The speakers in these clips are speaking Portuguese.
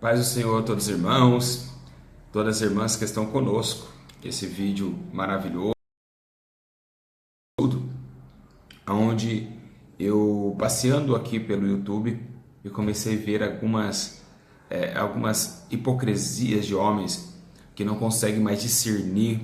Paz do Senhor a todos os irmãos, todas as irmãs que estão conosco. Esse vídeo maravilhoso, onde eu, passeando aqui pelo YouTube, eu comecei a ver algumas hipocrisias de homens que não conseguem mais discernir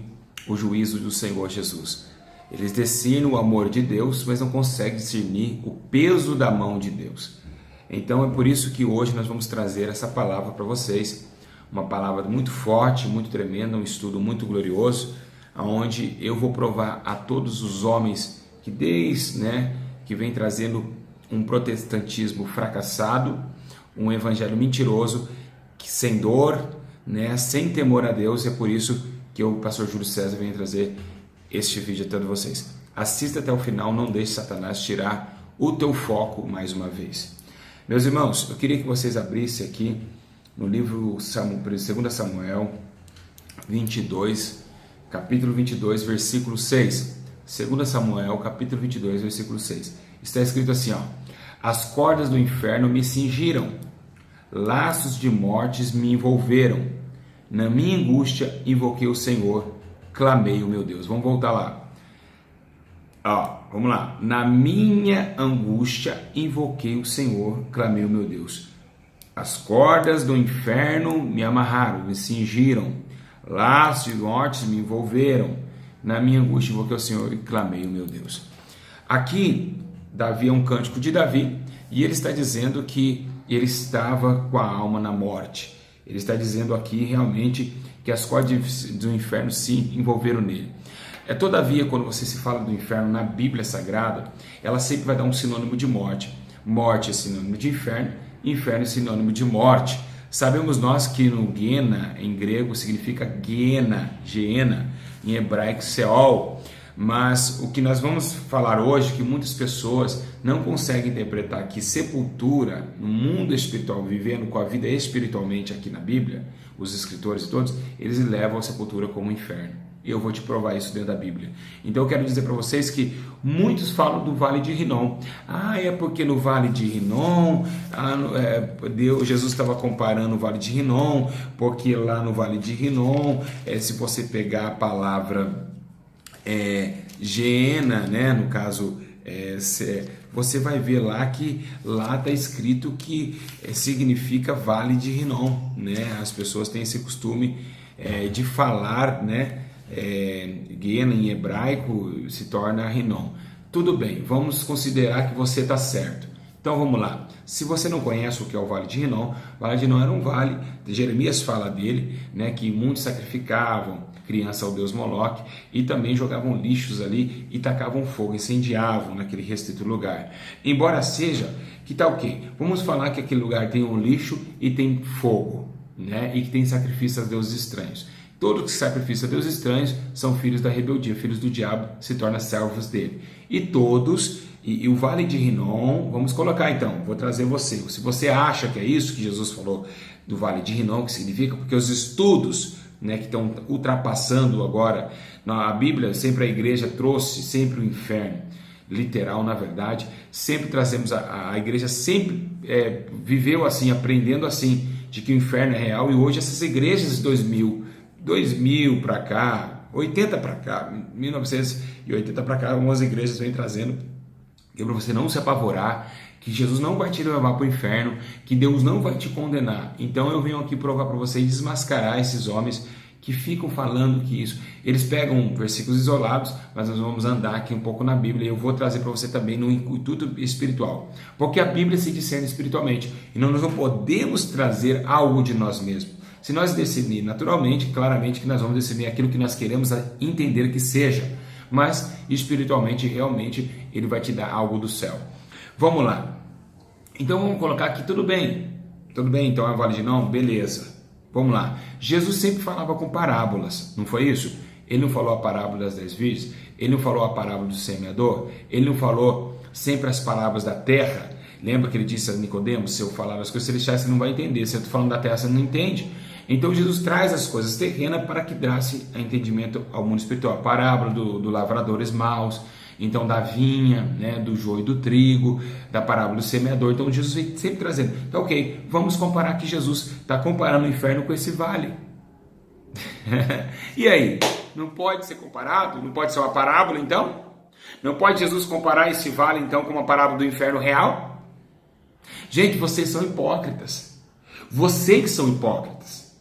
o juízo do Senhor Jesus. Eles discernem o amor de Deus, mas não conseguem discernir o peso da mão de Deus. Então é por isso que hoje nós vamos trazer essa palavra para vocês, uma palavra muito forte, muito tremenda, um estudo muito glorioso, onde eu vou provar a todos os homens que que vem trazendo um protestantismo fracassado, um evangelho mentiroso, que sem dor, sem temor a Deus. É por isso que o pastor Júlio César vem trazer este vídeo a todos vocês. Assista até o final, não deixe Satanás tirar o teu foco mais uma vez. Meus irmãos, eu queria que vocês abrissem aqui no livro 2 Samuel 22, capítulo 22, versículo 6. 2 Samuel, capítulo 22, versículo 6. Está escrito assim, ó: As cordas do inferno me cingiram, laços de mortes me envolveram. Na minha angústia invoquei o Senhor, clamei o meu Deus. Vamos voltar lá. Vamos lá. Na minha angústia invoquei o Senhor, clamei o meu Deus. As cordas do inferno me amarraram, me cingiram, laços de mortes me envolveram. Na minha angústia invoquei o Senhor e clamei o meu Deus. Aqui, Davi é um cântico de Davi, e ele está dizendo que ele estava com a alma na morte. Ele está dizendo aqui realmente que as cordas do inferno se envolveram nele. Todavia, quando você se fala do inferno na Bíblia Sagrada, ela sempre vai dar um sinônimo de morte. Morte é sinônimo de inferno, inferno é sinônimo de morte. Sabemos nós que no Gena, em grego, significa Geena, em hebraico Seol. Mas o que nós vamos falar hoje, que muitas pessoas não conseguem interpretar que sepultura no mundo espiritual, vivendo com a vida espiritualmente aqui na Bíblia, os escritores e todos, eles levam a sepultura como inferno. E eu vou te provar isso dentro da Bíblia. Então eu quero dizer para vocês que muitos falam do Vale de Rinom. É porque no Vale de Rinom, Jesus estava comparando o Vale de Rinom, porque lá no Vale de Rinom, se você pegar a palavra Geena, no caso, você vai ver lá que lá está escrito que significa Vale de Rinom, As pessoas têm esse costume de falar, Gena em hebraico se torna Rinom. Tudo bem, vamos considerar que você está certo. Então vamos lá. Se você não conhece o que é o Vale de Rinom, o Vale de Rinom era um vale, Jeremias fala dele, que muitos sacrificavam criança ao deus Moloque e também jogavam lixos ali e tacavam fogo, incendiavam naquele restrito lugar. Embora seja, que tal o quê? Vamos falar que aquele lugar tem um lixo e tem fogo, e que tem sacrifício a deuses estranhos. Todos que sacrificam a deuses estranhos são filhos da rebeldia, filhos do diabo, se tornam servos dele. E todos, e o Vale de Rinom, vamos colocar então, vou trazer você. Se você acha que é isso que Jesus falou do Vale de Rinom, que significa, porque os estudos que estão ultrapassando agora, a Bíblia, sempre a igreja trouxe sempre o inferno, literal na verdade, sempre trazemos, a igreja sempre viveu assim, aprendendo assim, de que o inferno é real, e hoje essas igrejas de 2000 para cá, 80 para cá, 1980 para cá, algumas igrejas vêm trazendo, que é para você não se apavorar, que Jesus não vai te levar para o inferno, que Deus não vai te condenar. Então eu venho aqui provar para vocês, desmascarar esses homens que ficam falando que isso. Eles pegam versículos isolados, mas nós vamos andar aqui um pouco na Bíblia, e eu vou trazer para você também no intuito espiritual. Porque a Bíblia se discerne espiritualmente, e nós não podemos trazer algo de nós mesmos. Se nós decidir naturalmente, claramente que nós vamos decidir aquilo que nós queremos entender que seja, mas espiritualmente, realmente, ele vai te dar algo do céu. Vamos lá. Então vamos colocar aqui, tudo bem, então é Vale de Rinom, beleza. Vamos lá. Jesus sempre falava com parábolas, não foi isso? Ele não falou a parábola das 10 virgens, ele não falou a parábola do semeador, ele não falou sempre as parábolas da terra. Lembra que ele disse a Nicodemos, se eu falar as coisas celestiais você não vai entender, se eu estou falando da terra você não entende. Então Jesus traz as coisas terrenas para que desse entendimento ao mundo espiritual. A parábola do lavradores maus, Então, da vinha, né, do joio e do trigo, da parábola do semeador. Então, Jesus vem sempre trazendo. Então, ok, vamos comparar que Jesus está comparando o inferno com esse vale. E aí? Não pode ser comparado? Não pode ser uma parábola, então? Não pode Jesus comparar esse vale, então, com uma parábola do inferno real? Gente, vocês são hipócritas. Vocês que são hipócritas.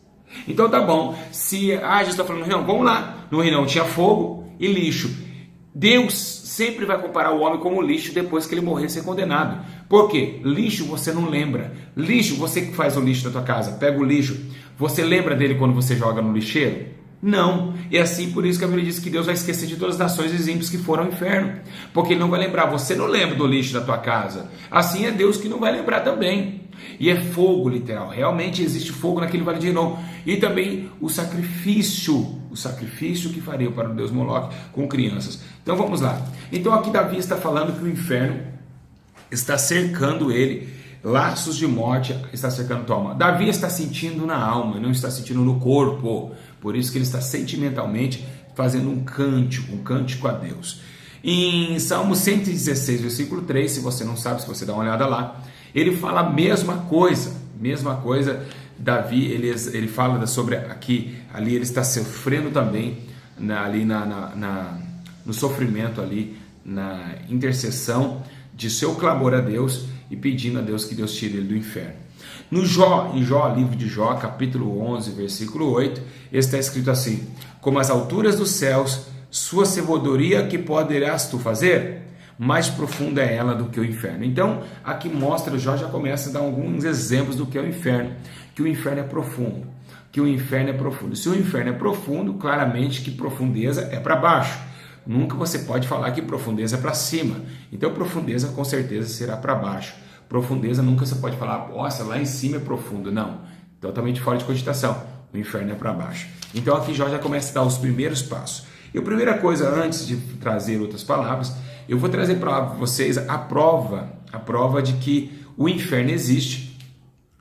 Então, tá bom. Se Jesus está falando, não, vamos lá. No Rinão tinha fogo e lixo. Deus sempre vai comparar o homem como lixo depois que ele morrer e ser condenado. Por quê? Lixo você não lembra. Lixo, você que faz o lixo da tua casa, pega o lixo, você lembra dele quando você joga no lixeiro? Não. E assim, por isso que a Bíblia diz que Deus vai esquecer de todas as nações e ímpios que foram ao inferno. Porque ele não vai lembrar. Você não lembra do lixo da tua casa. Assim é Deus que não vai lembrar também. E é fogo, literal. Realmente existe fogo naquele vale de Hinom. E também o sacrifício que faria para o Deus Moloque com crianças. Então vamos lá. Então aqui Davi está falando que o inferno está cercando ele, laços de morte está cercando tua alma. Davi está sentindo na alma, não está sentindo no corpo. Por isso que ele está sentimentalmente fazendo um cântico a Deus. Em Salmo 116, versículo 3, se você não sabe, se você dá uma olhada lá, ele fala a mesma coisa. Davi, ele fala sobre aqui, ali ele está sofrendo também, no sofrimento ali, na intercessão de seu clamor a Deus e pedindo a Deus que Deus tire ele do inferno. Em Jó, livro de Jó, capítulo 11, versículo 8, está escrito assim: como as alturas dos céus, sua sabedoria que poderás tu fazer? Mais profunda é ela do que o inferno. Então, aqui mostra, Jó já começa a dar alguns exemplos do que é o inferno, que o inferno é profundo, Se o inferno é profundo, claramente que profundeza é para baixo. Nunca você pode falar que profundeza é para cima. Então, profundeza com certeza será para baixo. Profundeza nunca você pode falar, nossa, lá em cima é profundo. Não, totalmente fora de cogitação. O inferno é para baixo. Então, aqui Jó já começa a dar os primeiros passos. E a primeira coisa, antes de trazer outras palavras, eu vou trazer para vocês a prova de que o inferno existe.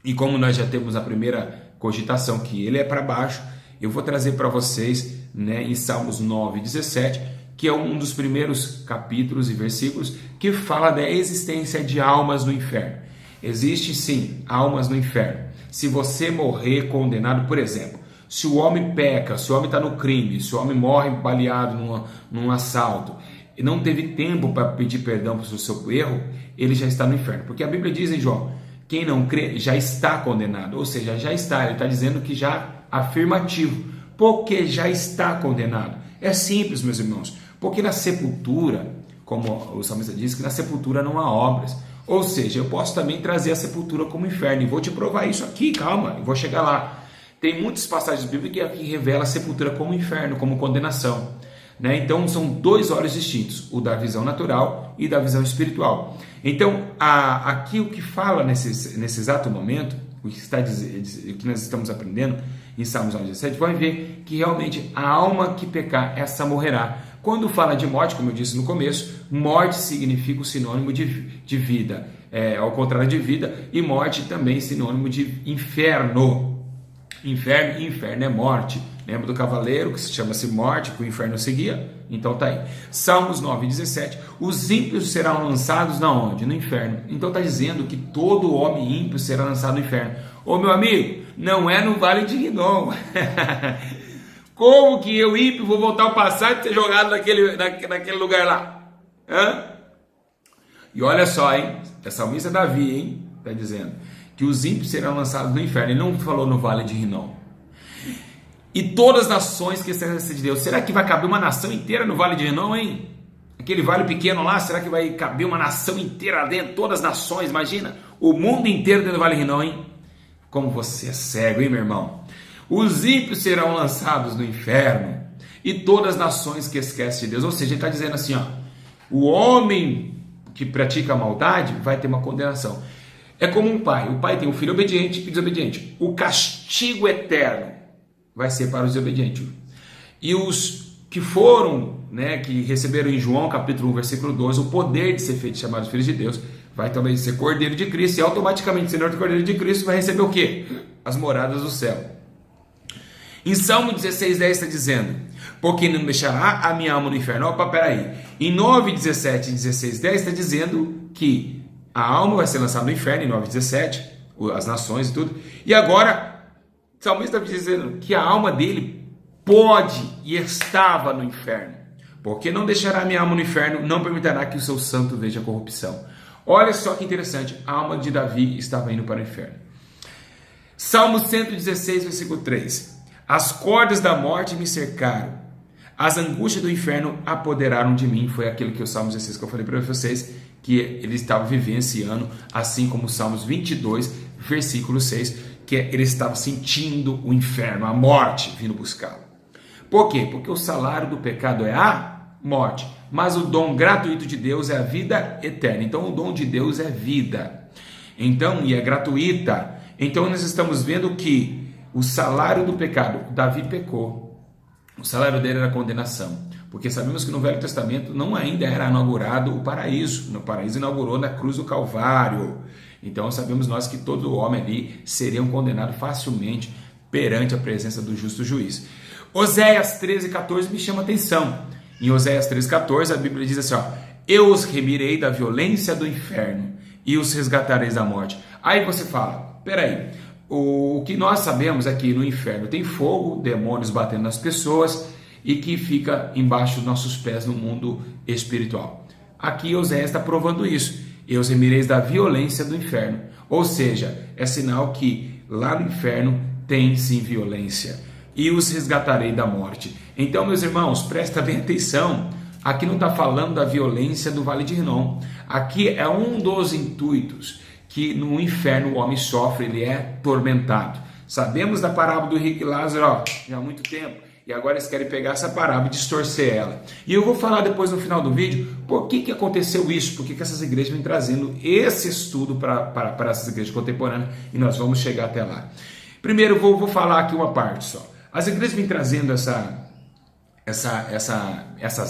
E como nós já temos a primeira cogitação que ele é para baixo, eu vou trazer para vocês, né, em Salmos 9, 17, que é um dos primeiros capítulos e versículos que fala da existência de almas no inferno. Existe sim almas no inferno. Se você morrer condenado, por exemplo, se o homem peca, se o homem está no crime, se o homem morre baleado num assalto e não teve tempo para pedir perdão pelo seu erro, ele já está no inferno. Porque a Bíblia diz em João, quem não crê já está condenado. Ou seja, já está, ele está dizendo que já afirmativo, porque já está condenado. É simples, meus irmãos, porque na sepultura, como o salmista diz, que na sepultura não há obras. Ou seja, eu posso também trazer a sepultura como inferno, e vou te provar isso aqui, calma, eu vou chegar lá. Tem muitas passagens bíblicas que revelam a sepultura como inferno, como condenação. Né? Então são dois olhos distintos, o da visão natural e da visão espiritual. Então aqui o que fala nesse exato momento, o que nós estamos aprendendo em Salmos 17, vai ver que realmente a alma que pecar, essa morrerá. Quando fala de morte, como eu disse no começo, morte significa o sinônimo de vida, ao contrário de vida, e morte também sinônimo de inferno. Inferno é morte. Lembra do cavaleiro que se chama-se morte, que o inferno seguia? Então tá aí. Salmos 9, 17. Os ímpios serão lançados na onde? No inferno. Então está dizendo que todo homem ímpio será lançado no inferno. Ô meu amigo, não é no vale de Hinom. Como que eu ímpio vou voltar ao passado e ser jogado naquele lugar lá? Hã? E olha só, hein? É salmista Davi, hein? Está dizendo que os ímpios serão lançados no inferno. Ele não falou no vale de Hinom. E todas as nações que estão de Deus. Será que vai caber uma nação inteira no vale de Hinom, hein? Aquele vale pequeno lá, será que vai caber uma nação inteira lá dentro? Todas as nações, imagina. O mundo inteiro dentro do vale de Hinom, hein? Como você é cego, hein, meu irmão? Os ímpios serão lançados no inferno. E todas as nações que esquecem de Deus. Ou seja, ele está dizendo assim, ó. O homem que pratica a maldade vai ter uma condenação. É como um pai. O pai tem um filho obediente e desobediente. O castigo eterno vai ser para os desobedientes. E os que foram, né, que receberam em João capítulo 1, versículo 12, o poder de ser feito chamados filhos de Deus, vai também ser cordeiro de Cristo, e automaticamente, sendo cordeiro de Cristo, vai receber o quê? As moradas do céu. Em Salmo 16:10 está dizendo: porque não deixará a minha alma no inferno. Opa, peraí. Em 9:17 e 16:10 está dizendo que a alma vai ser lançada no inferno, em 9:17, as nações e tudo. E agora, o salmista está dizendo que a alma dele pode e estava no inferno. Porque não deixará a minha alma no inferno, não permitirá que o seu santo veja a corrupção. Olha só que interessante, a alma de Davi estava indo para o inferno. Salmo 116, versículo 3. As cordas da morte me cercaram, as angústias do inferno apoderaram de mim. Foi aquilo que o Salmo 16 que eu falei para vocês, que ele estava vivenciando, assim como o Salmos 22, versículo 6, que ele estava sentindo o inferno, a morte vindo buscá-lo. Por quê? Porque o salário do pecado é a morte, mas o dom gratuito de Deus é a vida eterna. Então o dom de Deus é vida, então, e é gratuita. Então nós estamos vendo que o salário do pecado, Davi pecou, o salário dele era condenação, porque sabemos que no Velho Testamento não ainda era inaugurado o paraíso. O paraíso inaugurou na cruz do Calvário. Então sabemos nós que todo homem ali seria condenado facilmente perante a presença do justo juiz. Oséias 13:14 me chama a atenção. Em Oséias 13:14 a Bíblia diz assim, ó: eu os remirei da violência do inferno e os resgatarei da morte. Aí você fala, peraí, o que nós sabemos é que no inferno tem fogo, demônios batendo nas pessoas e que fica embaixo dos nossos pés no mundo espiritual. Aqui Oséias está provando isso. Eu os remireis da violência do inferno. Ou seja, é sinal que lá no inferno tem sim violência. E os resgatarei da morte. Então, meus irmãos, presta bem atenção. Aqui não está falando da violência do Vale de Rinom. Aqui é um dos intuitos que no inferno o homem sofre, ele é tormentado. Sabemos da parábola do rico e Lázaro já há muito tempo. E agora eles querem pegar essa parábola e distorcer ela. E eu vou falar depois no final do vídeo por que aconteceu isso, por que essas igrejas vêm trazendo esse estudo para essas igrejas contemporâneas, e nós vamos chegar até lá. Primeiro vou falar aqui uma parte só. As igrejas vêm trazendo essas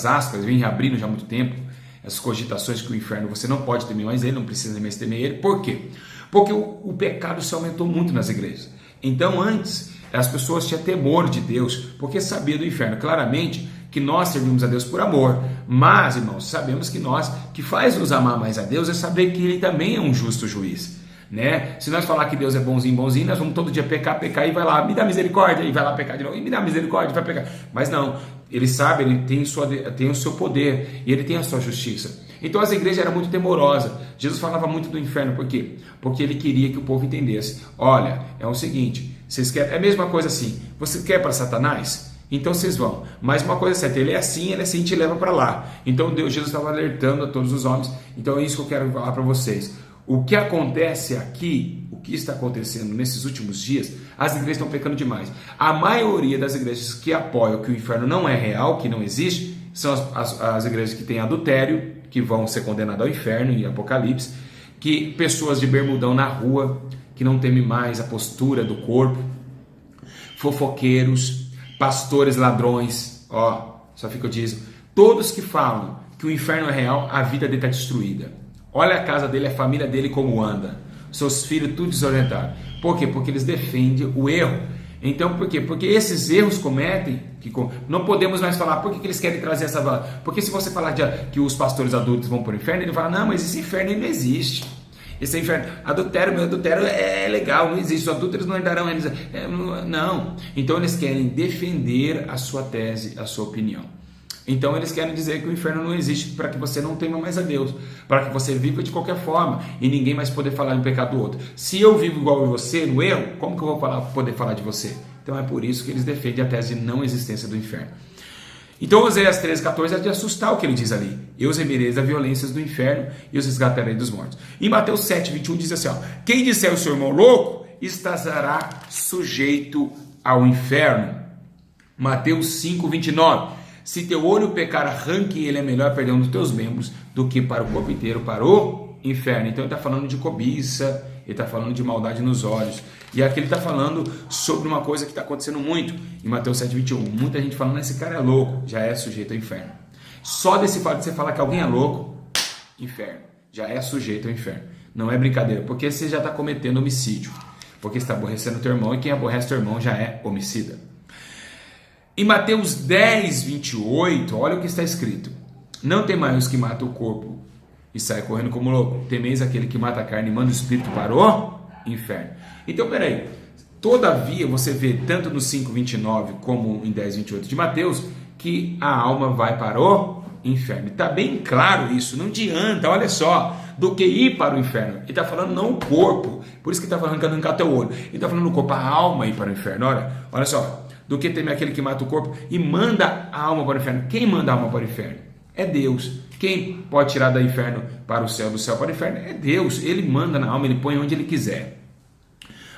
aspas, vêm abrindo já há muito tempo, essas cogitações que o inferno você não pode temer mais ele, não precisa mais temer ele. Por quê? Porque o pecado se aumentou muito nas igrejas. Então antes as pessoas tinham temor de Deus, porque sabia do inferno. Claramente que nós servimos a Deus por amor, mas, irmãos, sabemos que faz nos amar mais a Deus é saber que Ele também é um justo juiz, né? Se nós falar que Deus é bonzinho, nós vamos todo dia pecar e vai lá, me dá misericórdia, e vai lá pecar de novo, e me dá misericórdia, vai pecar. Mas não, Ele sabe, Ele tem o seu poder, e Ele tem a sua justiça. Então as igrejas eram muito temorosas. Jesus falava muito do inferno, por quê? Porque Ele queria que o povo entendesse. Olha, é o seguinte, vocês querem, é a mesma coisa assim, você quer para Satanás? Então vocês vão, mas uma coisa é certa, ele é assim, te leva para lá. Então Jesus estava alertando a todos os homens. Então é isso que eu quero falar para vocês. O que acontece aqui, o que está acontecendo nesses últimos dias, as igrejas estão pecando demais. A maioria das igrejas que apoiam que o inferno não é real, que não existe, são as igrejas que têm adultério, que vão ser condenadas ao inferno em Apocalipse, que pessoas de bermudão na rua, que não temem mais a postura do corpo, fofoqueiros, pastores ladrões, só fica o dízimo, todos que falam que o inferno é real, a vida dele está destruída. Olha a casa dele, a família dele como anda, seus filhos tudo desorientado. Por quê? Porque eles defendem o erro. Então por quê? Porque esses erros cometem, não podemos mais falar, por que eles querem trazer essa... Porque se você falar que os pastores adultos vão para o inferno, ele fala, não, mas esse inferno não existe. Esse inferno, adultério é legal, não existe, os adúlteros não herdarão, não. Então eles querem defender a sua tese, a sua opinião. Então eles querem dizer que o inferno não existe para que você não tema mais a Deus, para que você viva de qualquer forma e ninguém mais poder falar do pecado do outro. Se eu vivo igual a você no erro, como que eu vou poder falar de você? Então é por isso que eles defendem a tese de não existência do inferno. Então Oséias 13:14 é de assustar o que ele diz ali. Eu os remirei da violências do inferno e os resgatarei dos mortos. Em Mateus 7:21 diz assim, quem disser o seu irmão louco, estará sujeito ao inferno. Mateus 5:29. Se teu olho pecar, arranque ele, é melhor perder um dos teus membros do que para o corpo inteiro, para o inferno. Então ele está falando de cobiça, ele está falando de maldade nos olhos. E aqui ele está falando sobre uma coisa que está acontecendo muito em Mateus 7:21. Muita gente falando, esse cara é louco, já é sujeito ao inferno. Só desse fato de você falar que alguém é louco, inferno, já é sujeito ao inferno. Não é brincadeira, porque você já está cometendo homicídio. Porque você está aborrecendo o teu irmão, e quem aborrece o teu irmão já é homicida. Em Mateus 10, 28, olha o que está escrito. Não temais os que matam o corpo e sai correndo como louco. Temeis aquele que mata a carne e manda o espírito para o inferno. Então, peraí. Todavia, você vê tanto no 5:29 como em 10:28 de Mateus, que a alma vai para o inferno. Está bem claro isso, não adianta, olha só, do que ir para o inferno. Ele está falando não o corpo, por isso que está falando que arrancar teu olho. Ele está falando o corpo, a alma ir para o inferno. Olha só, do que temer aquele que mata o corpo e manda a alma para o inferno. Quem manda a alma para o inferno? É Deus. Quem pode tirar do inferno para o céu, do céu para o inferno? É Deus. Ele manda na alma, ele põe onde ele quiser.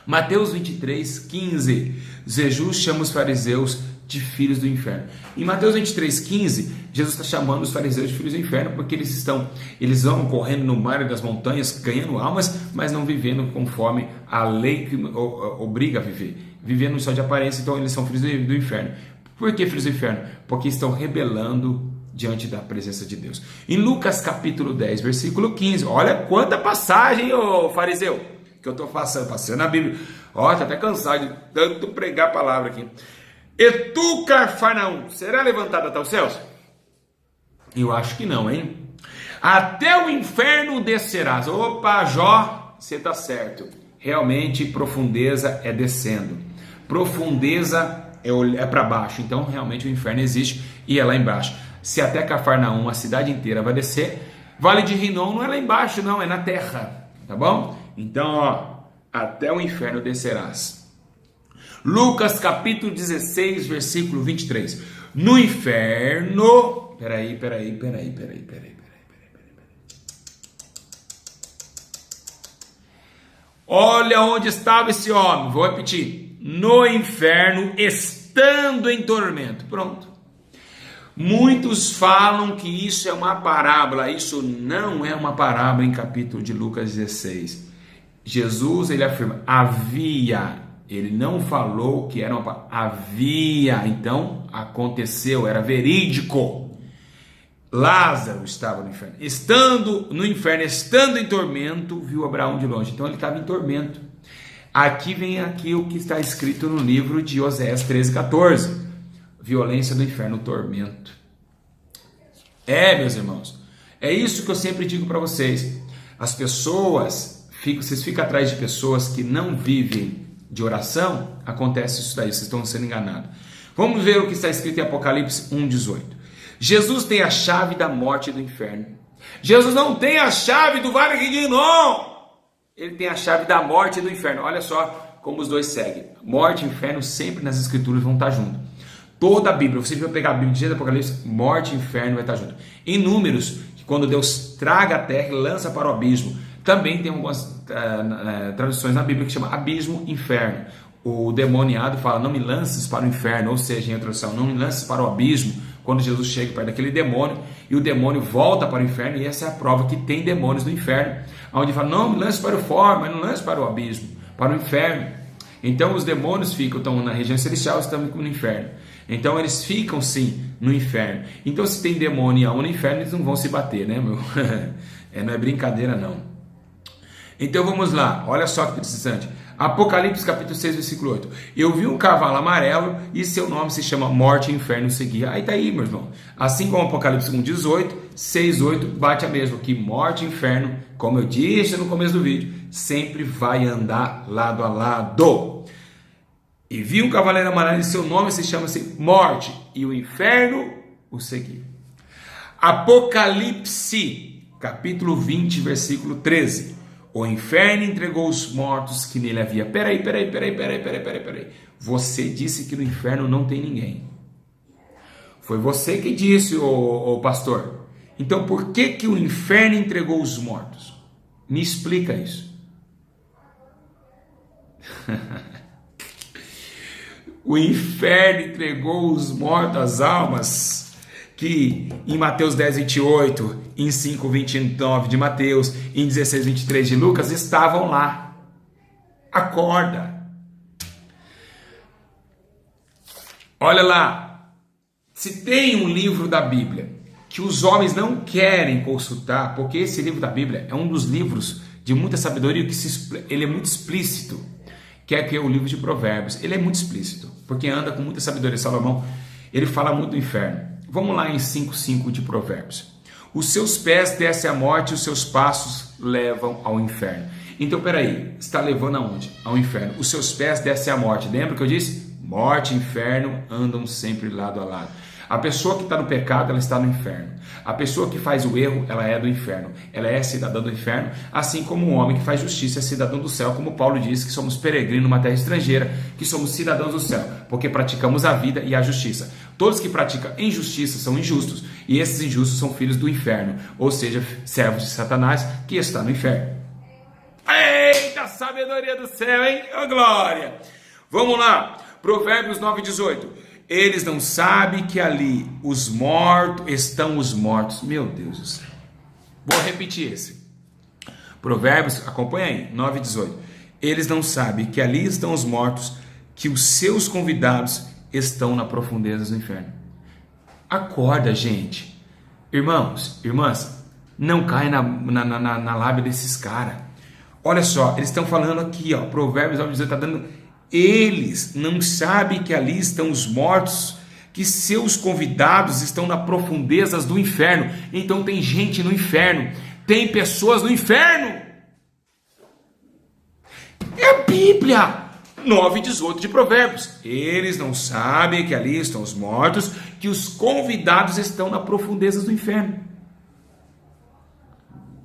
Mateus 23, 15, Jesus chama os fariseus de filhos do inferno. Em Mateus 23, 15, Jesus está chamando os fariseus de filhos do inferno, porque eles vão correndo no mar e das montanhas, ganhando almas, mas não vivendo conforme a lei que obriga a viver, vivendo só de aparência. Então eles são filhos do inferno. Por que filhos do inferno? Porque estão rebelando diante da presença de Deus. Em Lucas capítulo 10, versículo 15, olha quanta passagem, ô fariseu, que eu estou passando a Bíblia. Ó, estou até cansado de tanto pregar a palavra aqui. E tu, Cafarnaum, será levantado até os céus? Eu acho que não, hein? Até o inferno descerás. Opa, Jó, você está certo. Realmente, profundeza é descendo. Profundeza é para baixo. Então, realmente, o inferno existe e é lá embaixo. Se até Cafarnaum, a cidade inteira vai descer, Vale de Rinom não é lá embaixo, não, é na terra. Tá bom? Então, ó, até o inferno descerás. Lucas capítulo 16, versículo 23. No inferno... Peraí. Olha onde estava esse homem. Vou repetir. No inferno, estando em tormento. Pronto. Muitos falam que isso é uma parábola. Isso não é uma parábola em capítulo de Lucas 16. Jesus, ele afirma, havia, ele não falou que era uma parábola, havia, então aconteceu, era verídico. Lázaro estava no inferno. Estando no inferno, estando em tormento, viu Abraão de longe. Então ele estava em tormento. Aqui vem o que está escrito no livro de Oséias 13:14. Violência do inferno, tormento. Meus irmãos, é isso que eu sempre digo para vocês. As pessoas, vocês ficam atrás de pessoas que não vivem de oração, acontece isso daí, vocês estão sendo enganados. Vamos ver o que está escrito em Apocalipse 1:18. Jesus tem a chave da morte e do inferno. Jesus não tem a chave do vale de Rinom. Ele tem a chave da morte e do inferno. Olha só como os dois seguem. Morte e inferno sempre nas escrituras vão estar juntos. Toda a Bíblia, você vai pegar a Bíblia de Gênesis, Apocalipse, morte e inferno vai estar junto. Em Números, quando Deus traga a terra e lança para o abismo, também tem algumas traduções na Bíblia que chama abismo, inferno. O demoniado fala, não me lances para o inferno, ou seja, em outra tradução, não me lances para o abismo, quando Jesus chega perto daquele demônio, e o demônio volta para o inferno, e essa é a prova que tem demônios no inferno, onde fala, não me lance para o fora, mas não lance para o abismo, para o inferno. Então os demônios estão na região celestial, estão no inferno. Então eles ficam sim no inferno. Então se tem demônio e alma no inferno, eles não vão se bater, né, meu? Não é brincadeira não. Então vamos lá, olha só que interessante. Apocalipse capítulo 6, versículo 8. Eu vi um cavalo amarelo e seu nome se chama Morte e Inferno seguia. Aí tá aí, meu irmão. Assim como Apocalipse 1:18, 6:8 bate a mesma. Que morte e inferno, como eu disse no começo do vídeo, sempre vai andar lado a lado. E vi um cavaleiro amarelo e seu nome se chama Morte e o Inferno o seguia. Apocalipse capítulo 20, versículo 13. O inferno entregou os mortos que nele havia. Peraí. Você disse que no inferno não tem ninguém. Foi você que disse, ô pastor. Então por que o inferno entregou os mortos? Me explica isso. O inferno entregou os mortos, as almas, que em Mateus 10:28, em 5:29 de Mateus, em 16:23 de Lucas, estavam lá. Acorda. Olha lá. Se tem um livro da Bíblia que os homens não querem consultar, porque esse livro da Bíblia é um dos livros de muita sabedoria, ele é muito explícito, que é o livro de Provérbios. Ele é muito explícito, porque anda com muita sabedoria. Salomão, Ele fala muito do inferno. Vamos lá em 5:5 de Provérbios. Os seus pés descem à morte, os seus passos levam ao inferno. Então, peraí, está levando aonde? Ao inferno. Os seus pés descem à morte. Lembra que eu disse? Morte e inferno andam sempre lado a lado. A pessoa que está no pecado, ela está no inferno. A pessoa que faz o erro, ela é do inferno. Ela é cidadã do inferno, assim como o homem que faz justiça é cidadão do céu, como Paulo diz que somos peregrinos numa terra estrangeira, que somos cidadãos do céu, porque praticamos a vida e a justiça. Todos que praticam injustiça são injustos, e esses injustos são filhos do inferno, ou seja, servos de Satanás, que está no inferno. Eita, sabedoria do céu, hein? Ô, glória! Vamos lá, Provérbios 9:18. Eles não sabem que ali estão os mortos. Meu Deus do céu. Vou repetir esse. Provérbios, acompanha aí, 9:18. Eles não sabem que ali estão os mortos, que os seus convidados estão na profundeza do inferno. Acorda, gente. Irmãos, irmãs, não cai na lábia desses caras. Olha só, eles estão falando aqui, ó, Provérbios 9:18 está dando... Eles não sabem que ali estão os mortos, que seus convidados estão nas profundezas do inferno. Então tem gente no inferno, tem pessoas no inferno. É a Bíblia, 9:18 de Provérbios. Eles não sabem que ali estão os mortos, que os convidados estão nas profundezas do inferno.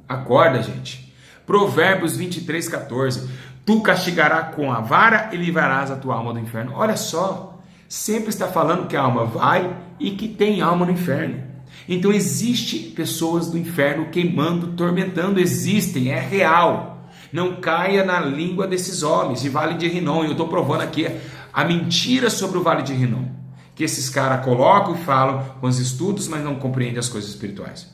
Acorda, gente. Provérbios 23:14. Tu castigarás com a vara e livrarás a tua alma do inferno. Olha só, sempre está falando que a alma vai e que tem alma no inferno. Então existe pessoas do inferno queimando, tormentando, existem, é real. Não caia na língua desses homens de Vale de Rinom. Eu estou provando aqui a mentira sobre o Vale de Rinom, que esses caras colocam e falam com os estudos, mas não compreendem as coisas espirituais.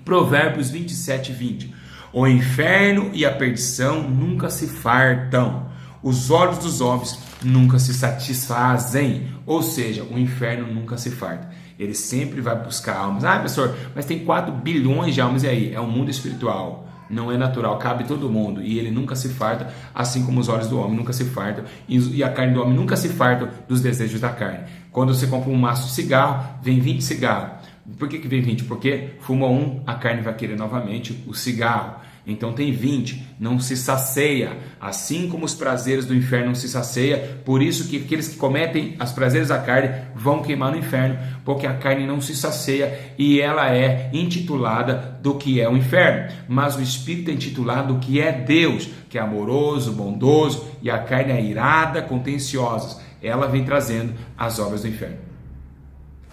Provérbios 27:20. O inferno e a perdição nunca se fartam. Os olhos dos homens nunca se satisfazem. Ou seja, o inferno nunca se farta. Ele sempre vai buscar almas. Ah, pastor, mas tem 4 bilhões de almas. E aí? É um mundo espiritual. Não é natural. Cabe todo mundo. E ele nunca se farta, assim como os olhos do homem nunca se fartam. E a carne do homem nunca se farta dos desejos da carne. Quando você compra um maço de cigarro, vem 20 cigarros. Por que vem 20? Porque fuma um, a carne vai querer novamente o cigarro. Então tem 20, não se sacia, assim como os prazeres do inferno não se sacia. Por isso que aqueles que cometem os prazeres da carne vão queimar no inferno, porque a carne não se sacia e ela é intitulada do que é o inferno. Mas o Espírito é intitulado do que é Deus, que é amoroso, bondoso, e a carne é irada, contenciosa. Ela vem trazendo as obras do inferno.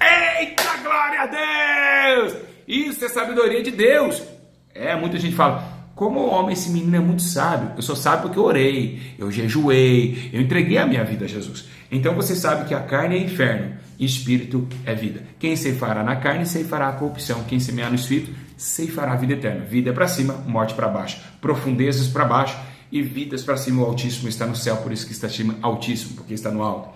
Eita, glória a Deus! Isso é sabedoria de Deus. Muita gente fala... Como homem, esse menino é muito sábio. Eu sou sábio porque eu orei, eu jejuei, eu entreguei a minha vida a Jesus. Então você sabe que a carne é inferno e espírito é vida. Quem ceifará na carne, ceifará a corrupção. Quem semear no espírito, ceifará a vida eterna. Vida é para cima, morte para baixo. Profundezas para baixo e vidas para cima. O Altíssimo está no céu, por isso que está acima Altíssimo, porque está no alto.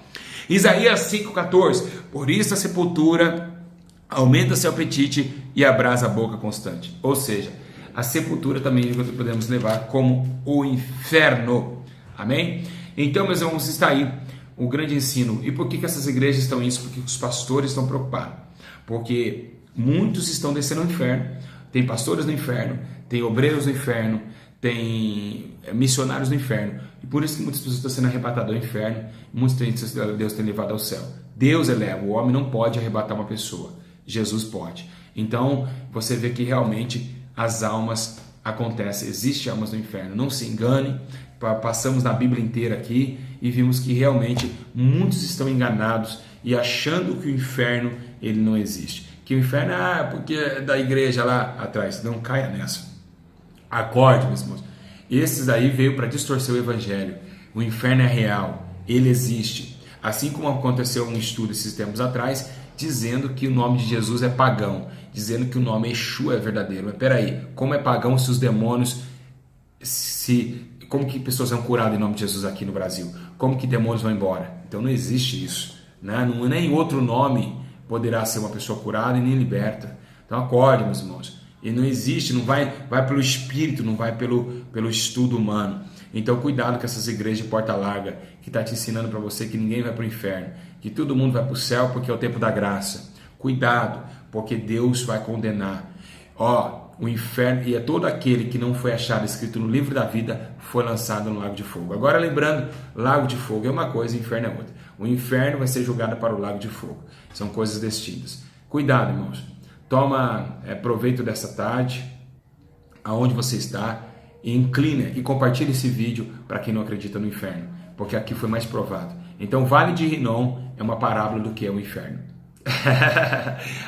Isaías 5,14. Por isso a sepultura aumenta seu apetite e abrasa a boca constante. Ou seja, a sepultura também podemos levar como o inferno. Amém? Então, meus irmãos, está aí o grande ensino. E por que essas igrejas estão isso? Porque os pastores estão preocupados. Porque muitos estão descendo no inferno. Tem pastores no inferno, tem obreiros no inferno, tem missionários no inferno. E por isso que muitas pessoas estão sendo arrebatadas ao inferno. Muitos Deus tem levado ao céu. Deus eleva, o homem não pode arrebatar uma pessoa. Jesus pode. Então, você vê que realmente... as almas acontecem, existem almas no inferno, não se engane. Passamos na Bíblia inteira aqui e vimos que realmente muitos estão enganados e achando que o inferno ele não existe, que o inferno porque é da igreja lá atrás. Não caia nessa, acorde, meus irmãos. Esses aí veio para distorcer o evangelho. O inferno é real, ele existe, assim como aconteceu um estudo esses tempos atrás dizendo que o nome de Jesus é pagão, dizendo que o nome Exu é verdadeiro. Mas peraí, como é pagão se os demônios, como que pessoas são curadas em nome de Jesus aqui no Brasil? Como que demônios vão embora? Então não existe isso, né? Nem outro nome poderá ser uma pessoa curada e nem liberta. Então acorde, meus irmãos. E não existe, não vai pelo espírito, não vai pelo estudo humano. Então cuidado com essas igrejas de porta larga que está te ensinando para você que ninguém vai para o inferno, que todo mundo vai para o céu porque é o tempo da graça. Cuidado, porque Deus vai condenar. Ó, o inferno, e é todo aquele que não foi achado escrito no livro da vida, foi lançado no lago de fogo. Agora lembrando, lago de fogo é uma coisa, inferno é outra. O inferno vai ser jogado para o lago de fogo. São coisas distintas. Cuidado, irmãos. Toma proveito dessa tarde, aonde você está, e inclina e compartilhe esse vídeo para quem não acredita no inferno, porque aqui foi mais provado. Então, Vale de Rinom é uma parábola do que é o inferno.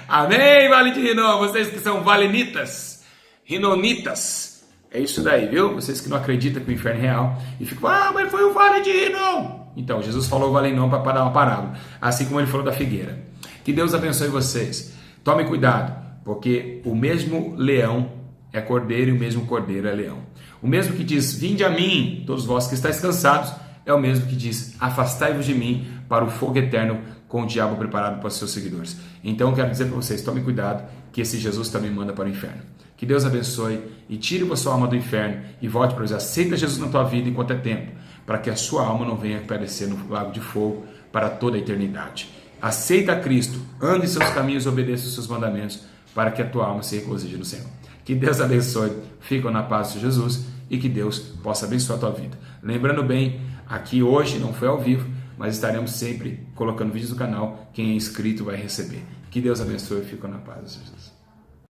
Amém, Vale de Rinom, vocês que são valenitas, rinonitas, é isso daí, viu? Vocês que não acreditam que o inferno é real e ficam, mas foi o Vale de Rinom. Então, Jesus falou o Vale de Rinom para dar uma parábola, assim como ele falou da figueira. Que Deus abençoe vocês. Tome cuidado, porque o mesmo leão é cordeiro e o mesmo cordeiro é leão. O mesmo que diz, vinde a mim, todos vós que estáis cansados, é o mesmo que diz, afastai-vos de mim para o fogo eterno com o diabo preparado para os seus seguidores. Então eu quero dizer para vocês, tome cuidado, que esse Jesus também manda para o inferno. Que Deus abençoe e tire a sua alma do inferno e volte para Deus. Aceita Jesus na tua vida enquanto é tempo, para que a sua alma não venha perecer no lago de fogo para toda a eternidade. Aceita Cristo, ande em seus caminhos, obedeça os seus mandamentos, para que a tua alma se regozije no Senhor. Que Deus abençoe, fica na paz de Jesus e que Deus possa abençoar a tua vida. Lembrando bem, aqui hoje não foi ao vivo, mas estaremos sempre colocando vídeos no canal. Quem é inscrito vai receber. Que Deus abençoe e fica na paz de Jesus.